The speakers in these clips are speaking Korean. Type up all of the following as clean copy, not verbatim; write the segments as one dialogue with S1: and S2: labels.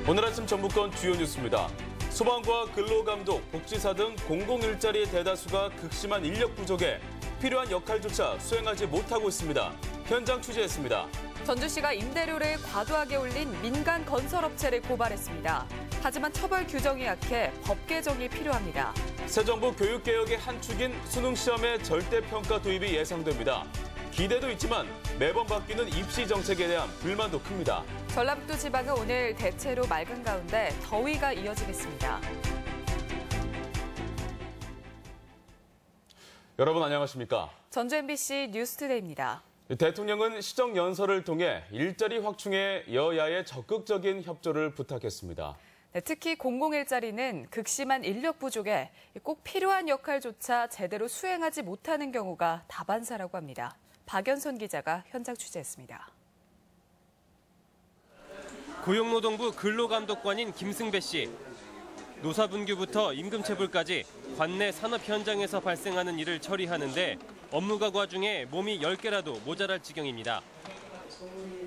S1: 오늘 아침 전북권 주요 뉴스입니다. 소방과 근로감독, 복지사 등 공공일자리 대다수가 극심한 인력 부족에 필요한 역할조차 수행하지 못하고 있습니다. 현장 취재했습니다.
S2: 전주시가 임대료를 과도하게 올린 민간 건설업체를 고발했습니다. 하지만 처벌 규정이 약해 법 개정이 필요합니다.
S1: 새 정부 교육개혁의 한 축인 수능시험의 절대평가 도입이 예상됩니다. 기대도 있지만 매번 바뀌는 입시 정책에 대한 불만도 큽니다.
S2: 전라북도 지방은 오늘 대체로 맑은 가운데 더위가 이어지겠습니다.
S1: 여러분 안녕하십니까?
S2: 전주 MBC 뉴스투데이입니다.
S1: 대통령은 시정연설을 통해 일자리 확충에 여야의 적극적인 협조를 부탁했습니다.
S2: 특히 공공일자리는 극심한 인력 부족에 꼭 필요한 역할조차 제대로 수행하지 못하는 경우가 다반사라고 합니다. 박연선 기자가 현장 취재했습니다.
S3: 고용노동부 근로감독관인 김승배 씨. 노사분규부터 임금체불까지 관내 산업 현장에서 발생하는 일을 처리하는데 업무가 과중에 몸이 10개라도 모자랄 지경입니다.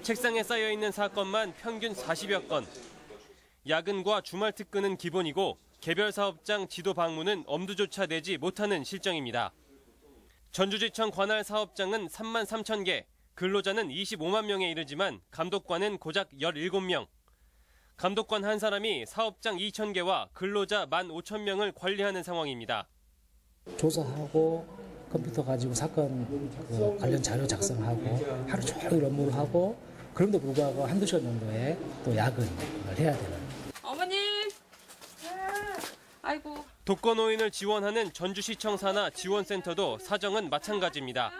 S3: 책상에 쌓여있는 사건만 평균 40여 건. 야근과 주말 특근은 기본이고 개별 사업장 지도 방문은 엄두조차 내지 못하는 실정입니다. 전주지청 관할 사업장은 3만 3천 개, 근로자는 25만 명에 이르지만 감독관은 고작 17명. 감독관 한 사람이 사업장 2천 개와 근로자 15,000명을 관리하는 상황입니다.
S4: 조사하고 컴퓨터 가지고 사건 관련 자료 작성하고 하루 종일 업무를 하고 그런데 불구하고 한두 시간 정도의 또 야근을 해야 되는.
S5: 어머님. 아이고.
S3: 독거노인을 지원하는 전주시청 산하 지원센터도 사정은 마찬가지입니다.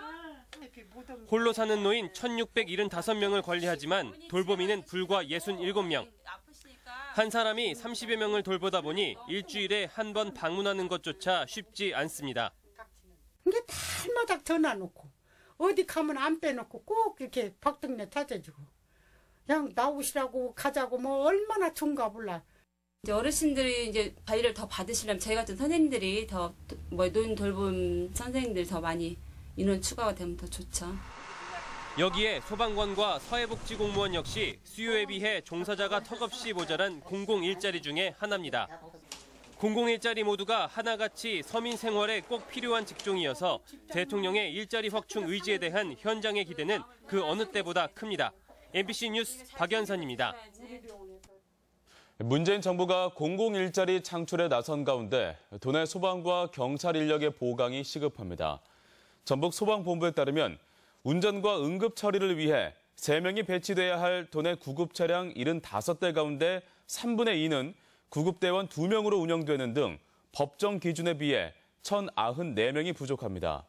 S3: 홀로 사는 노인 1,675명을 관리하지만 돌보미는 불과 67명. 한 사람이 30여 명을 돌보다 보니 일주일에 한 번 방문하는 것조차 쉽지 않습니다.
S6: 이게 달마다 전화놓고 어디 가면 안 빼놓고 꼭 이렇게 박동네 찾아주고 그냥 나오시라고 가자고 뭐 얼마나 좋은가 몰라.
S5: 이제 어르신들이 이제 관리를 더 받으시려면 저희 같은 선생님들이 더 노인 돌봄 선생님들이 더 많이 인원 추가가 되면 더 좋죠.
S3: 여기에 소방관과 사회복지공무원 역시 수요에 비해 종사자가 턱없이 모자란 공공일자리 중에 하나입니다. 공공일자리 모두가 하나같이 서민 생활에 꼭 필요한 직종이어서 대통령의 일자리 확충 의지에 대한 현장의 기대는 그 어느 때보다 큽니다. MBC 뉴스 박연선입니다.
S1: 문재인 정부가 공공일자리 창출에 나선 가운데 도내 소방과 경찰 인력의 보강이 시급합니다. 전북 소방본부에 따르면 운전과 응급 처리를 위해 3명이 배치돼야 할 도내 구급 차량 75대 가운데 3분의 2는 구급대원 2명으로 운영되는 등 법정 기준에 비해 1,094명이 부족합니다.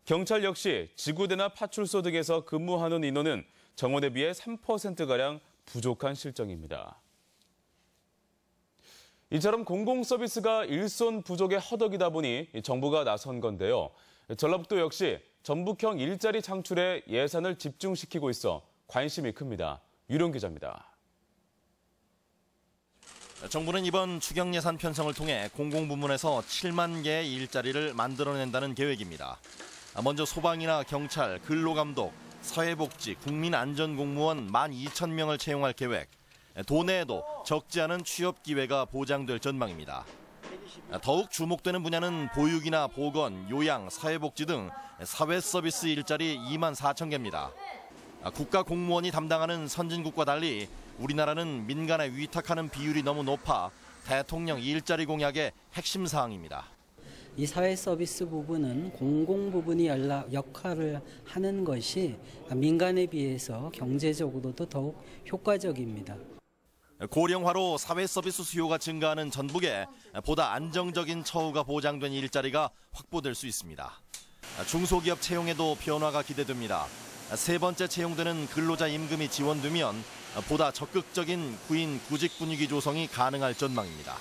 S1: 경찰 역시 지구대나 파출소 등에서 근무하는 인원은 정원에 비해 3%가량 부족한 실정입니다. 이처럼 공공서비스가 일손 부족에 허덕이다 보니 정부가 나선 건데요. 전라북도 역시 전북형 일자리 창출에 예산을 집중시키고 있어 관심이 큽니다. 유룡 기자입니다.
S7: 정부는 이번 추경 예산 편성을 통해 공공부문에서 7만 개의 일자리를 만들어낸다는 계획입니다. 먼저 소방이나 경찰, 근로감독, 사회복지, 국민안전공무원 12,000명을 채용할 계획. 도내에도 적지 않은 취업 기회가 보장될 전망입니다. 더욱 주목되는 분야는 보육이나 보건, 요양, 사회복지 등 사회서비스 일자리 2만 4천 개입니다. 국가 공무원이 담당하는 선진국과 달리 우리나라는 민간에 위탁하는 비율이 너무 높아 대통령 일자리 공약의 핵심 사항입니다.
S4: 이 사회서비스 부분은 공공 부분이 역할을 하는 것이 민간에 비해서 경제적으로도 더욱 효과적입니다.
S7: 고령화로 사회서비스 수요가 증가하는 전북에 보다 안정적인 처우가 보장된 일자리가 확보될 수 있습니다. 중소기업 채용에도 변화가 기대됩니다. 세 번째 채용되는 근로자 임금이 지원되면 보다 적극적인 구인 구직 분위기 조성이 가능할 전망입니다.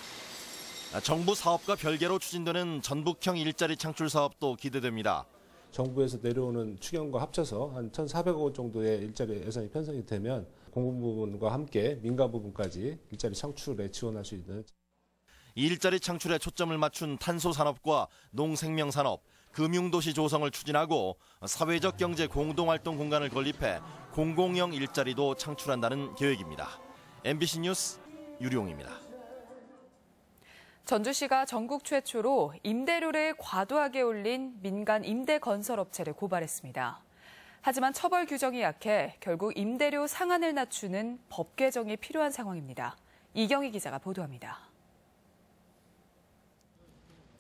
S7: 정부 사업과 별개로 추진되는 전북형 일자리 창출 사업도 기대됩니다.
S8: 정부에서 내려오는 추경과 합쳐서 한 1,400억 원 정도의 일자리 예산이 편성이 되면 공공 부분과 함께 민간 부분까지 일자리 창출에 지원할 수 있는.
S7: 일자리 창출에 초점을 맞춘 탄소산업과 농생명산업, 금융도시 조성을 추진하고 사회적 경제 공동활동 공간을 건립해 공공형 일자리도 창출한다는 계획입니다. MBC 뉴스 유룡입니다.
S2: 전주시가 전국 최초로 임대료를 과도하게 올린 민간 임대건설업체를 고발했습니다. 하지만 처벌 규정이 약해 결국 임대료 상한을 낮추는 법 개정이 필요한 상황입니다. 이경희 기자가 보도합니다.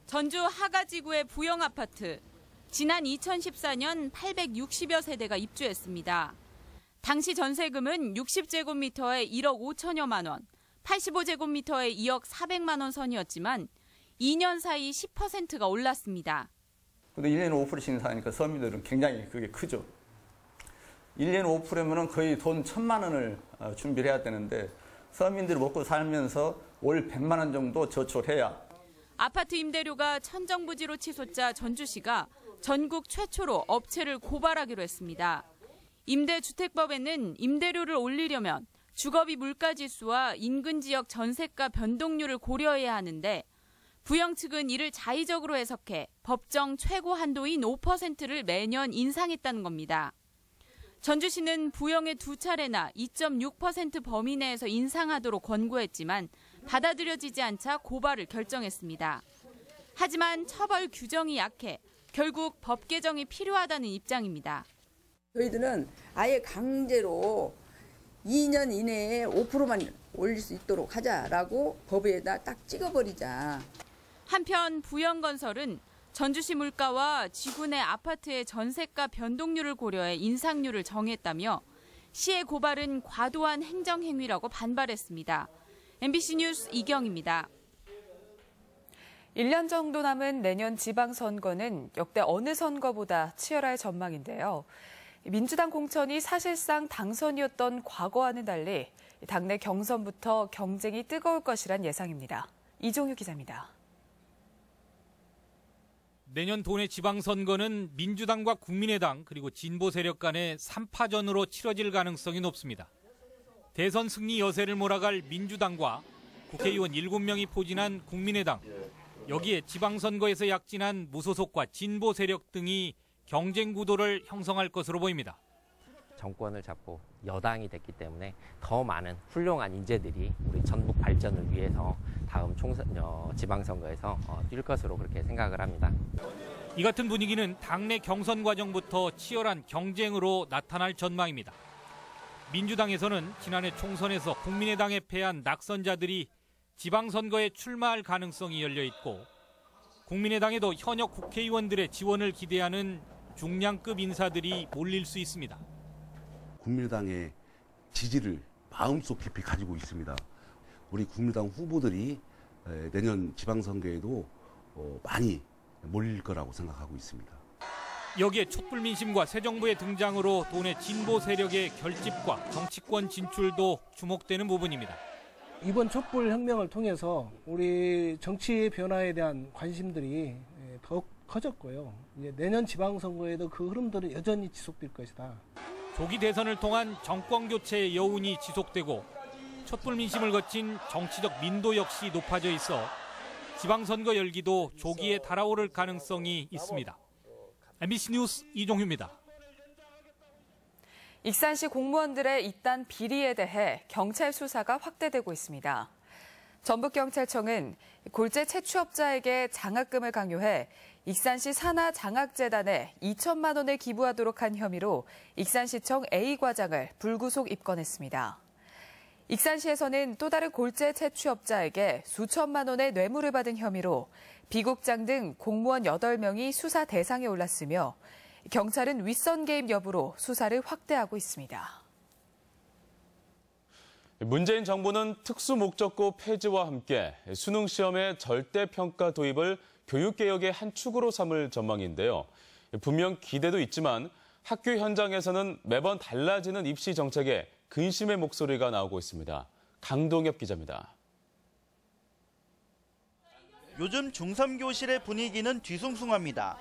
S9: 전주 하가지구의 부영 아파트. 지난 2014년 860여 세대가 입주했습니다. 당시 전세금은 60제곱미터에 1억 5천여만 원, 85제곱미터에 2억 400만 원 선이었지만 2년 사이 10%가 올랐습니다.
S10: 근데 1년에 5%씩 사니까 서민들은 굉장히 그게 크죠. 1년에 5%면은 거의 돈 1,000만 원을 준비를 해야 되는데 서민들이 먹고 살면서 월 100만 원 정도 저축을 해야.
S9: 아파트 임대료가 천정부지로 치솟자 전주시가 전국 최초로 업체를 고발하기로 했습니다. 임대주택법에는 임대료를 올리려면 주거비 물가지수와 인근 지역 전세가 변동률을 고려해야 하는데 부영 측은 이를 자의적으로 해석해 법정 최고 한도인 5%를 매년 인상했다는 겁니다. 전주시는 부영에 2차례나 2.6% 범위 내에서 인상하도록 권고했지만 받아들여지지 않자 고발을 결정했습니다. 하지만 처벌 규정이 약해 결국 법 개정이 필요하다는 입장입니다.
S11: 저희들은 아예 강제로 2년 이내에 5%만 올릴 수 있도록 하자라고 법에다 딱 찍어버리자.
S9: 한편 부영건설은 전주시 물가와 지구 내 아파트의 전세가 변동률을 고려해 인상률을 정했다며 시의 고발은 과도한 행정행위라고 반발했습니다. MBC 뉴스 이경입니다.
S2: 1년 정도 남은 내년 지방선거는 역대 어느 선거보다 치열할 전망인데요. 민주당 공천이 사실상 당선이었던 과거와는 달리 당내 경선부터 경쟁이 뜨거울 것이란 예상입니다. 이종유 기자입니다.
S12: 내년 도내 지방선거는 민주당과 국민의당 그리고 진보 세력 간의 3파전으로 치러질 가능성이 높습니다. 대선 승리 여세를 몰아갈 민주당과 국회의원 7명이 포진한 국민의당, 여기에 지방선거에서 약진한 무소속과 진보 세력 등이 경쟁 구도를 형성할 것으로 보입니다.
S13: 정권을 잡고 여당이 됐기 때문에 더 많은 훌륭한 인재들이 우리 전북 발전을 위해서 다음 지방선거에서 뛸 것으로 그렇게 생각을 합니다.
S12: 이 같은 분위기는 당내 경선 과정부터 치열한 경쟁으로 나타날 전망입니다. 민주당에서는 지난해 총선에서 국민의당에 패한 낙선자들이 지방선거에 출마할 가능성이 열려 있고 국민의당에도 현역 국회의원들의 지원을 기대하는 중량급 인사들이 몰릴 수 있습니다.
S14: 국민의당의 지지를 마음속 깊이 가지고 있습니다. 우리 국민의당 후보들이 내년 지방선거에도 많이 몰릴 거라고 생각하고 있습니다.
S12: 여기에 촛불 민심과 새 정부의 등장으로 도내 진보 세력의 결집과 정치권 진출도 주목되는 부분입니다.
S15: 이번 촛불 혁명을 통해서 우리 정치 변화에 대한 관심들이 더욱 커졌고요. 이제 내년 지방선거에도 그 흐름들은 여전히 지속될 것이다.
S12: 조기 대선을 통한 정권 교체의 여운이 지속되고 촛불 민심을 거친 정치적 민도 역시 높아져 있어 지방선거 열기도 조기에 달아오를 가능성이 있습니다. MBC 뉴스 이종휴입니다.
S2: 익산시 공무원들의 잇단 비리에 대해 경찰 수사가 확대되고 있습니다. 전북경찰청은 골재 채취업자에게 장학금을 강요해 익산시 산하장학재단에 2천만 원을 기부하도록 한 혐의로 익산시청 A 과장을 불구속 입건했습니다. 익산시에서는 또 다른 골재 채취업자에게 수천만 원의 뇌물을 받은 혐의로 비국장 등 공무원 8명이 수사 대상에 올랐으며 경찰은 윗선 개입 여부로 수사를 확대하고 있습니다.
S1: 문재인 정부는 특수목적고 폐지와 함께 수능 시험의 절대평가 도입을 교육개혁의 한 축으로 삼을 전망인데요. 분명 기대도 있지만 학교 현장에서는 매번 달라지는 입시 정책에 근심의 목소리가 나오고 있습니다. 강동엽 기자입니다.
S16: 요즘 중3 교실의 분위기는 뒤숭숭합니다.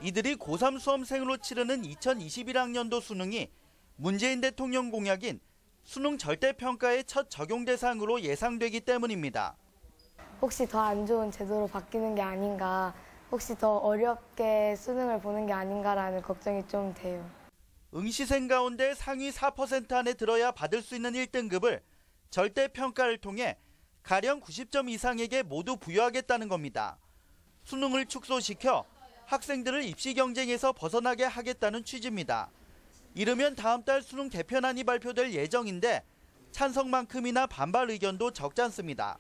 S16: 이들이 고3 수험생으로 치르는 2021학년도 수능이 문재인 대통령 공약인 수능 절대평가의 첫 적용 대상으로 예상되기 때문입니다.
S17: 혹시 더 안 좋은 제도로 바뀌는 게 아닌가, 혹시 더 어렵게 수능을 보는 게 아닌가라는 걱정이 좀 돼요.
S16: 응시생 가운데 상위 4% 안에 들어야 받을 수 있는 1등급을 절대평가를 통해 가령 90점 이상에게 모두 부여하겠다는 겁니다. 수능을 축소시켜 학생들을 입시 경쟁에서 벗어나게 하겠다는 취지입니다. 이르면 다음 달 수능 개편안이 발표될 예정인데 찬성만큼이나 반발 의견도 적지 않습니다.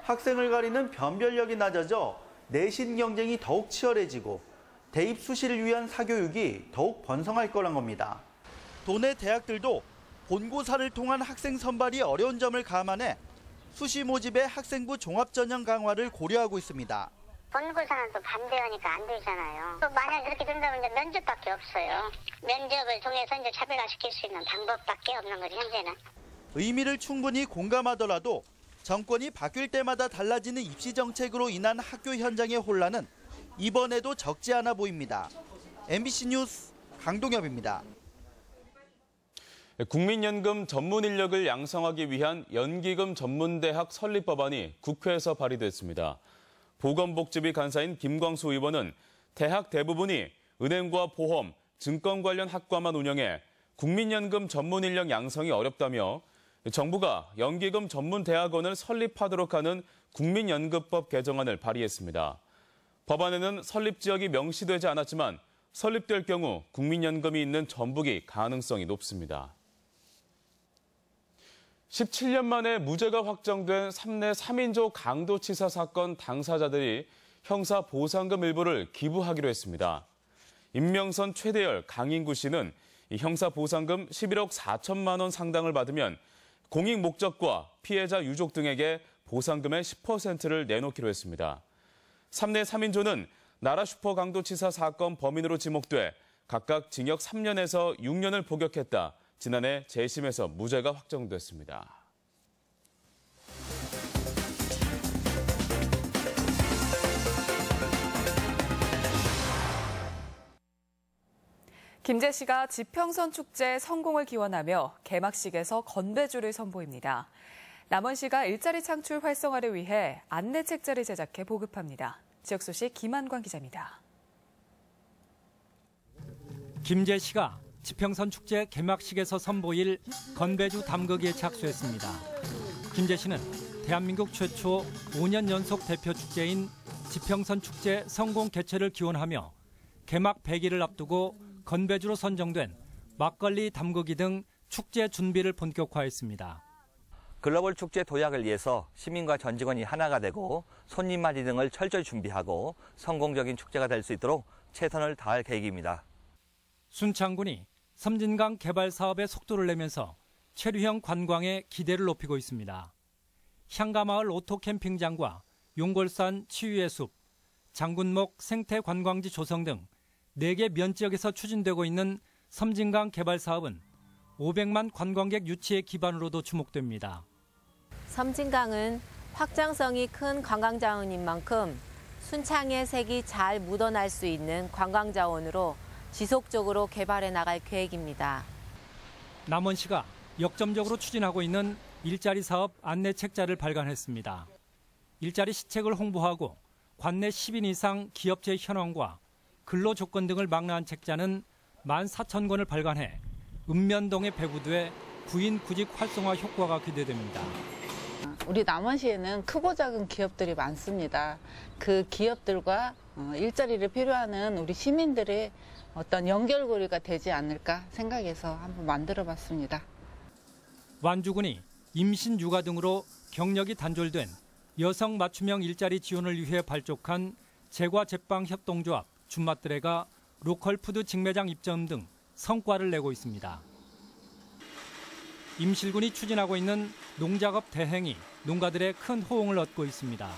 S16: 학생을 가리는 변별력이 낮아져 내신 경쟁이 더욱 치열해지고 대입 수시를 위한 사교육이 더욱 번성할 거란 겁니다. 도내 대학들도 본고사를 통한 학생 선발이 어려운 점을 감안해 수시 모집의 학생부 종합전형 강화를 고려하고 있습니다.
S18: 본고사는 또 반대하니까 안 되잖아요. 또 만약 그렇게 된다면 이제 면접밖에 없어요. 면접을 통해서 이제 차별화시킬 수 있는 방법밖에 없는 거죠, 현재는.
S16: 의미를 충분히 공감하더라도 정권이 바뀔 때마다 달라지는 입시 정책으로 인한 학교 현장의 혼란은 이번에도 적지 않아 보입니다. MBC 뉴스 강동엽입니다.
S1: 국민연금 전문 인력을 양성하기 위한 연기금 전문대학 설립 법안이 국회에서 발의됐습니다. 보건복지위 간사인 김광수 의원은 대학 대부분이 은행과 보험, 증권 관련 학과만 운영해 국민연금 전문 인력 양성이 어렵다며 정부가 연기금 전문 대학원을 설립하도록 하는 국민연금법 개정안을 발의했습니다. 법안에는 설립 지역이 명시되지 않았지만 설립될 경우 국민연금이 있는 전북이 가능성이 높습니다. 17년 만에 무죄가 확정된 삼내 3인조 강도치사 사건 당사자들이 형사 보상금 일부를 기부하기로 했습니다. 임명선 최대열 강인구 씨는 형사 보상금 11억 4천만 원 상당을 받으면 공익 목적과 피해자 유족 등에게 보상금의 10%를 내놓기로 했습니다. 삼내 3인조는 나라 슈퍼 강도치사 사건 범인으로 지목돼 각각 징역 3년에서 6년을 복역했다. 지난해 재심에서 무죄가 확정됐습니다.
S2: 김제시가 지평선 축제 성공을 기원하며 개막식에서 건배주를 선보입니다. 남원시가 일자리 창출 활성화를 위해 안내 책자를 제작해 보급합니다. 지역 소식 김한광 기자입니다.
S19: 김제시가 지평선 축제 개막식에서 선보일 건배주 담그기에 착수했습니다. 김제시는 대한민국 최초 5년 연속 대표 축제인 지평선 축제 성공 개최를 기원하며 개막 100일을 앞두고 건배주로 선정된 막걸리 담그기 등 축제 준비를 본격화했습니다.
S20: 글로벌 축제 도약을 위해서 시민과 전 직원이 하나가 되고 손님 맞이 등을 철저히 준비하고 성공적인 축제가 될 수 있도록 최선을 다할 계획입니다.
S19: 순창군이 섬진강 개발 사업에 속도를 내면서 체류형 관광에 기대를 높이고 있습니다. 향가마을 오토캠핑장과 용골산 치유의 숲, 장군목 생태관광지 조성 등 4개 면지역에서 추진되고 있는 섬진강 개발 사업은 500만 관광객 유치의 기반으로도 주목됩니다.
S21: 섬진강은 확장성이 큰 관광자원인 만큼 순창의 색이 잘 묻어날 수 있는 관광자원으로 지속적으로 개발해 나갈 계획입니다.
S19: 남원시가 역점적으로 추진하고 있는 일자리 사업 안내 책자를 발간했습니다. 일자리 시책을 홍보하고 관내 10인 이상 기업체 현황과 근로 조건 등을 망라한 책자는 14,000권을 발간해 읍면동에 배부돼 구인 구직 활성화 효과가 기대됩니다.
S22: 우리 남원시에는 크고 작은 기업들이 많습니다. 그 기업들과 일자리를 필요하는 우리 시민들의 어떤 연결고리가 되지 않을까 생각해서 한번 만들어봤습니다.
S19: 완주군이 임신, 육아 등으로 경력이 단절된 여성 맞춤형 일자리 지원을 위해 발족한 제과 제빵 협동조합 준맛드레가 로컬푸드 직매장 입점 등 성과를 내고 있습니다. 임실군이 추진하고 있는 농작업 대행이 농가들의 큰 호응을 얻고 있습니다.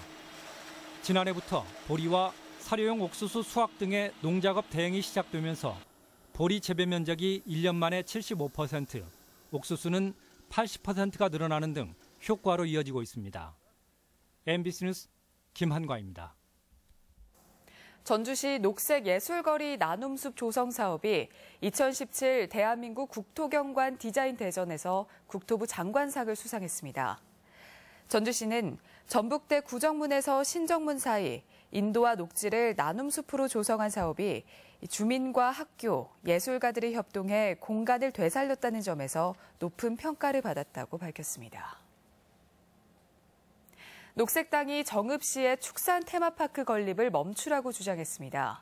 S19: 지난해부터 보리와 사료용 옥수수 수확 등의 농작업 대행이 시작되면서 보리 재배 면적이 1년 만에 75%, 옥수수는 80%가 늘어나는 등 효과로 이어지고 있습니다. MBC 뉴스 김한과입니다.
S2: 전주시 녹색예술거리 나눔숲 조성 사업이 2017 대한민국 국토경관 디자인 대전에서 국토부 장관상을 수상했습니다. 전주시는 전북대 구정문에서 신정문 사이 인도와 녹지를 나눔숲으로 조성한 사업이 주민과 학교, 예술가들이 협동해 공간을 되살렸다는 점에서 높은 평가를 받았다고 밝혔습니다. 녹색당이 정읍시의 축산 테마파크 건립을 멈추라고 주장했습니다.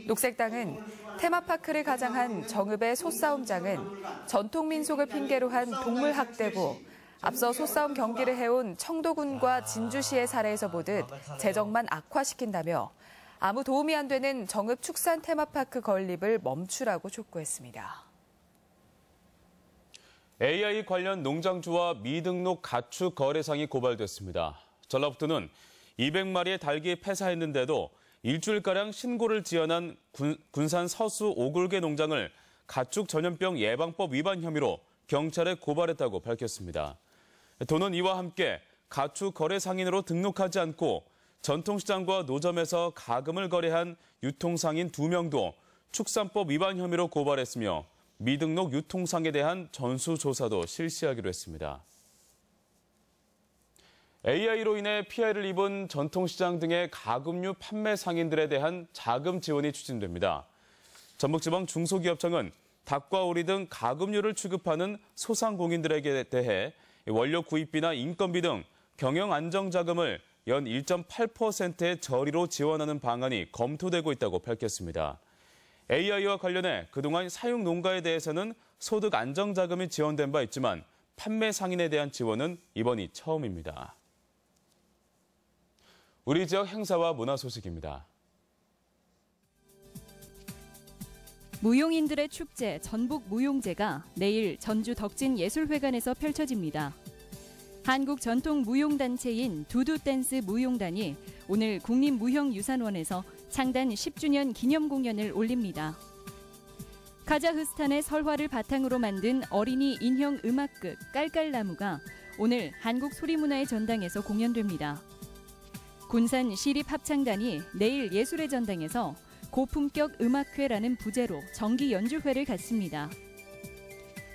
S2: 녹색당은 테마파크를 가장한 정읍의 소싸움장은 전통 민속을 핑계로 한 동물 학대고 앞서 소싸움 경기를 해온 청도군과 진주시의 사례에서 보듯 재정만 악화시킨다며 아무 도움이 안 되는 정읍 축산 테마파크 건립을 멈추라고 촉구했습니다.
S1: AI 관련 농장주와 미등록 가축 거래상이 고발됐습니다. 전라북도는 200마리의 닭이 폐사했는데도 일주일가량 신고를 지연한 군산 서수 오골계 농장을 가축 전염병 예방법 위반 혐의로 경찰에 고발했다고 밝혔습니다. 도는 이와 함께 가축 거래 상인으로 등록하지 않고 전통시장과 노점에서 가금을 거래한 유통상인 2명도 축산법 위반 혐의로 고발했으며 미등록 유통상에 대한 전수조사도 실시하기로 했습니다. AI로 인해 피해를 입은 전통시장 등의 가금류 판매 상인들에 대한 자금 지원이 추진됩니다. 전북지방 중소기업청은 닭과 오리 등 가금류를 취급하는 소상공인들에게 대해 원료 구입비나 인건비 등 경영 안정자금을 연 1.8%의 저리로 지원하는 방안이 검토되고 있다고 밝혔습니다. AI와 관련해 그동안 사육 농가에 대해서는 소득 안정자금이 지원된 바 있지만 판매 상인에 대한 지원은 이번이 처음입니다. 우리 지역 행사와 문화 소식입니다.
S5: 무용인들의 축제 전북무용제가 내일 전주 덕진예술회관에서 펼쳐집니다. 한국 전통 무용단체인 두두댄스 무용단이 오늘 국립무형유산원에서 창단 10주년 기념 공연을 올립니다. 카자흐스탄의 설화를 바탕으로 만든 어린이 인형 음악극 깔깔나무가 오늘 한국소리문화의 전당에서 공연됩니다. 군산 시립합창단이 내일 예술의 전당에서 고품격 음악회라는 부제로 정기 연주회를 갖습니다.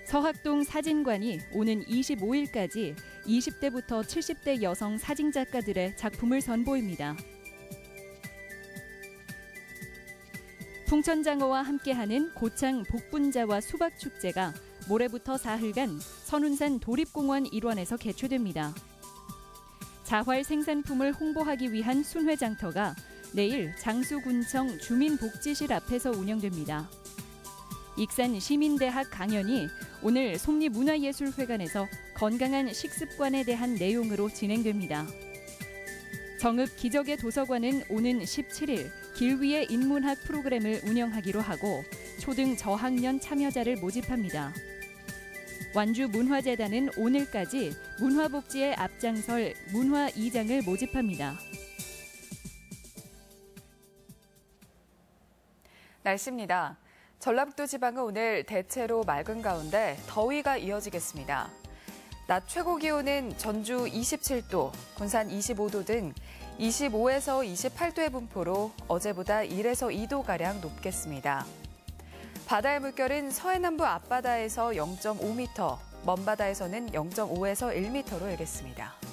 S5: 서학동 사진관이 오는 25일까지 20대부터 70대 여성 사진작가들의 작품을 선보입니다. 풍천장어와 함께하는 고창 복분자와 수박축제가 모레부터 사흘간 선운산 도립공원 일원에서 개최됩니다. 자활 생산품을 홍보하기 위한 순회장터가 내일 장수군청 주민복지실 앞에서 운영됩니다. 익산 시민대학 강연이 오늘 솜리문화예술회관에서 건강한 식습관에 대한 내용으로 진행됩니다. 정읍 기적의 도서관은 오는 17일 길 위의 인문학 프로그램을 운영하기로 하고 초등 저학년 참여자를 모집합니다. 완주문화재단은 오늘까지 문화복지에 앞장설 문화 2장을 모집합니다.
S2: 날씨입니다. 전라북도 지방은 오늘 대체로 맑은 가운데 더위가 이어지겠습니다. 낮 최고 기온은 전주 27도, 군산 25도 등 25에서 28도의 분포로 어제보다 1에서 2도가량 높겠습니다. 바다의 물결은 서해남부 앞바다에서 0.5m, 먼바다에서는 0.5에서 1m로 일겠습니다.